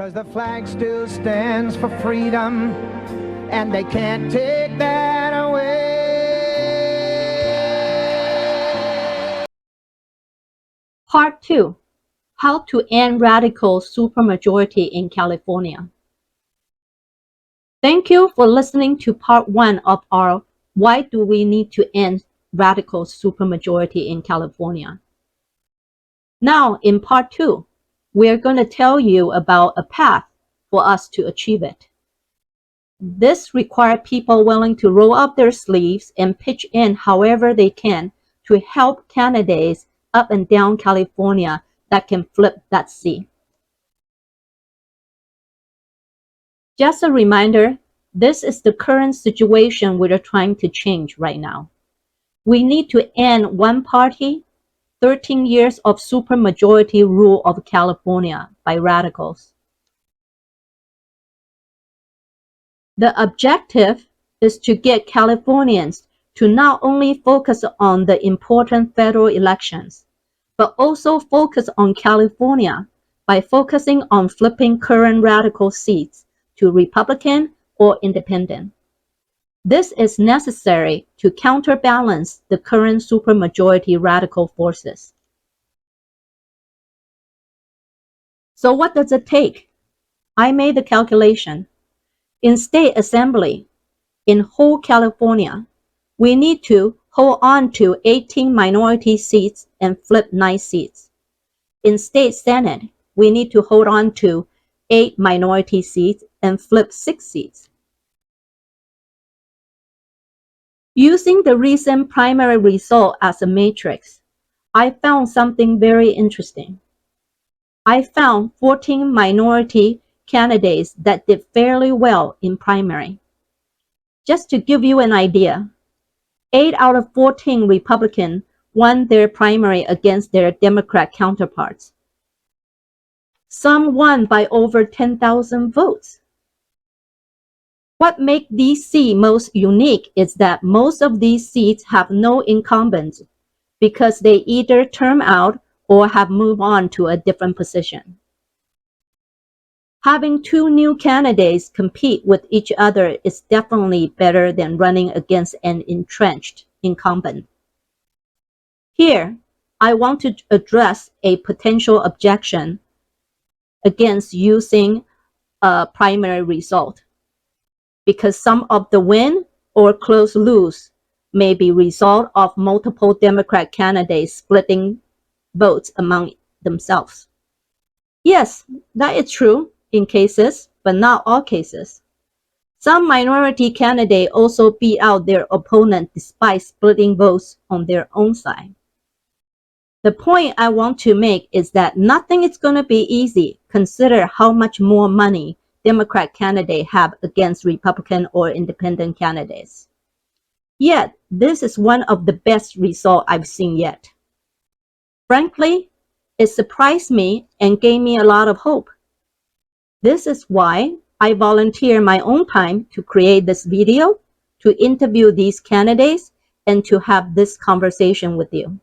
'Cause the flag still stands for freedom, and they can't take that away. Part 2. How to end radical supermajority in California. Thank you for listening to part 1 of our Why Do We Need to End Radical Supermajority in California? Now, in part 2, we're going to tell you about a path for us to achieve it. This requires people willing to roll up their sleeves and pitch in however they can to help candidates up and down California that can flip that seat. Just a reminder, this is the current situation we're trying to change right now. We need to end one party, 13 years of supermajority rule of California by radicals. The objective is to get Californians to not only focus on the important federal elections, but also focus on California by focusing on flipping current radical seats to Republican or Independent. This is necessary to counterbalance the current supermajority radical forces. So what does it take? I made the calculation. In state assembly, in whole California, we need to hold on to 18 minority seats and flip 9 seats. In state senate, we need to hold on to 8 minority seats and flip 6 seats. Using the recent primary result as a matrix, I found something very interesting. I found 14 minority candidates that did fairly well in primary. Just to give you an idea, 8 out of 14 Republicans won their primary against their Democrat counterparts. Some won by over 10,000 votes. What makes these seats most unique is that most of these seats have no incumbents because they either term out or have moved on to a different position. Having 2 new candidates compete with each other is definitely better than running against an entrenched incumbent. Here, I want to address a potential objection against using a primary result, because some of the win or close lose may be result of multiple Democrat candidates splitting votes among themselves. Yes, that is true in cases, but not all cases. Some minority candidates also beat out their opponent despite splitting votes on their own side. The point I want to make is that nothing is going to be easy. Consider how much more money Democrat candidates have against Republican or Independent candidates. Yet, this is one of the best results I've seen yet. Frankly, it surprised me and gave me a lot of hope. This is why I volunteer my own time to create this video, to interview these candidates, and to have this conversation with you.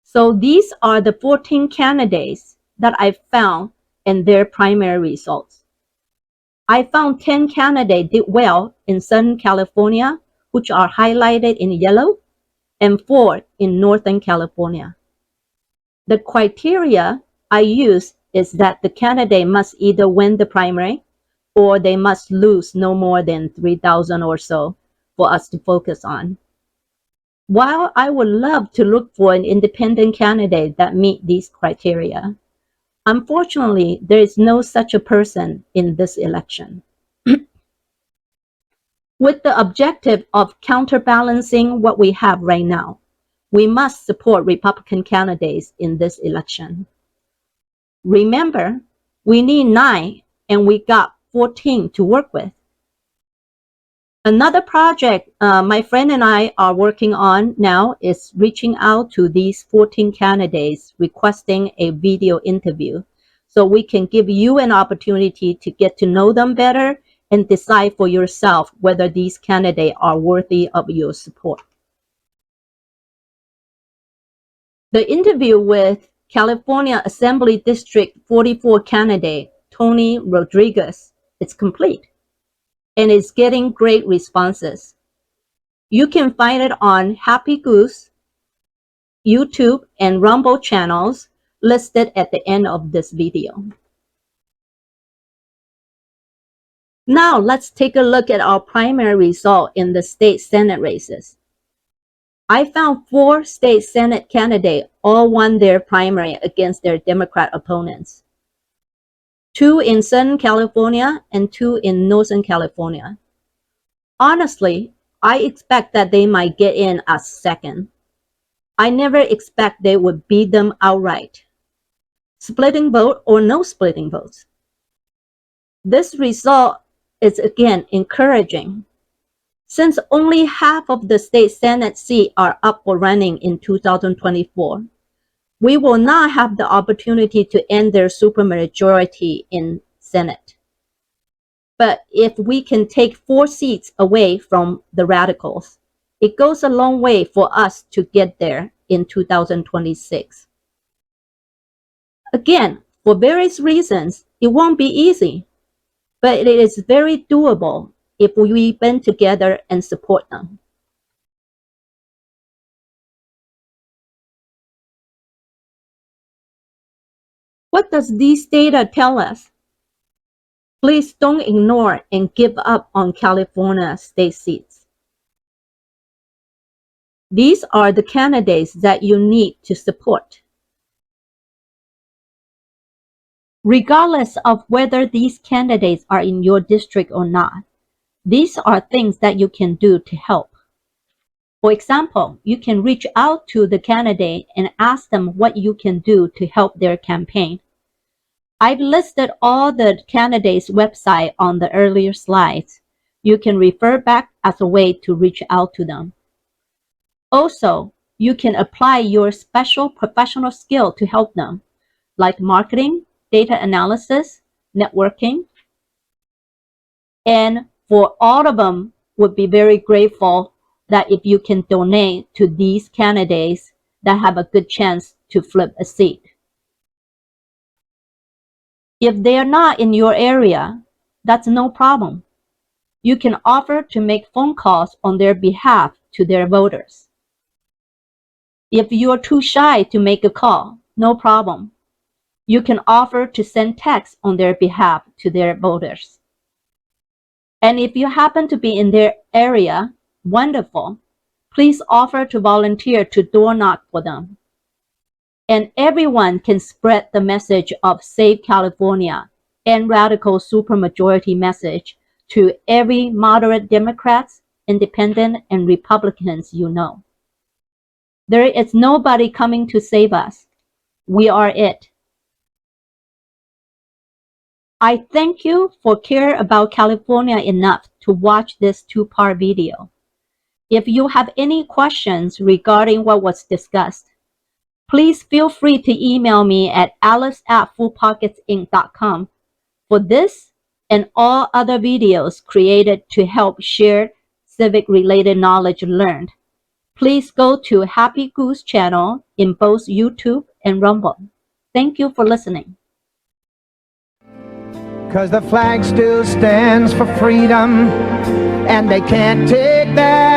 So these are the 14 candidates that I found and their primary results. I found 10 candidates did well in Southern California, which are highlighted in yellow, and 4 in Northern California. The criteria I use is that the candidate must either win the primary or they must lose no more than 3,000 or so for us to focus on. While I would love to look for an independent candidate that meet these criteria, unfortunately, there is no such a person in this election. With the objective of counterbalancing what we have right now, we must support Republican candidates in this election. Remember, we need 9 and we got 14 to work with. Another project my friend and I are working on now is reaching out to these 14 candidates requesting a video interview so we can give you an opportunity to get to know them better and decide for yourself whether these candidates are worthy of your support. The interview with California Assembly District 44 candidate Tony Rodriguez is complete and is getting great responses. You can find it on HappyGoose, YouTube, and Rumble channels listed at the end of this video. Now let's take a look at our primary result in the state Senate races. I found 4 state Senate candidates all won their primary against their Democrat opponents. 2 in Southern California and 2 in Northern California. Honestly, I expect that they might get in as second. I never expect they would beat them outright. Splitting vote or no splitting votes. This result is again encouraging. Since only half of the state Senate seats are up for running in 2024, we will not have the opportunity to end their supermajority in Senate. But if we can take 4 seats away from the radicals, it goes a long way for us to get there in 2026. Again, for various reasons, it won't be easy, but it is very doable if we band together and support them. What does these data tell us? Please don't ignore and give up on California state seats. These are the candidates that you need to support. Regardless of whether these candidates are in your district or not, these are things that you can do to help. For example, you can reach out to the candidate and ask them what you can do to help their campaign. I've listed all the candidates' websites on the earlier slides. You can refer back as a way to reach out to them. Also, you can apply your special professional skill to help them, like marketing, data analysis, networking. And for all of them, would be very grateful that if you can donate to these candidates that have a good chance to flip a seat. If they are not in your area, that's no problem. You can offer to make phone calls on their behalf to their voters. If you are too shy to make a call, no problem. You can offer to send texts on their behalf to their voters. And if you happen to be in their area, wonderful. Please offer to volunteer to door knock for them. And everyone can spread the message of Save California and radical supermajority message to every moderate Democrats, Independent, and Republicans you know. There is nobody coming to save us. We are it. I thank you for caring about California enough to watch this 2-part video. If you have any questions regarding what was discussed, please feel free to email me at alice@fullpocketsinc.com for this and all other videos created to help share civic-related knowledge learned. Please go to HappyGoose channel in both YouTube and Rumble. Thank you for listening. 'Cause the flag still stands for freedom, and they can't take that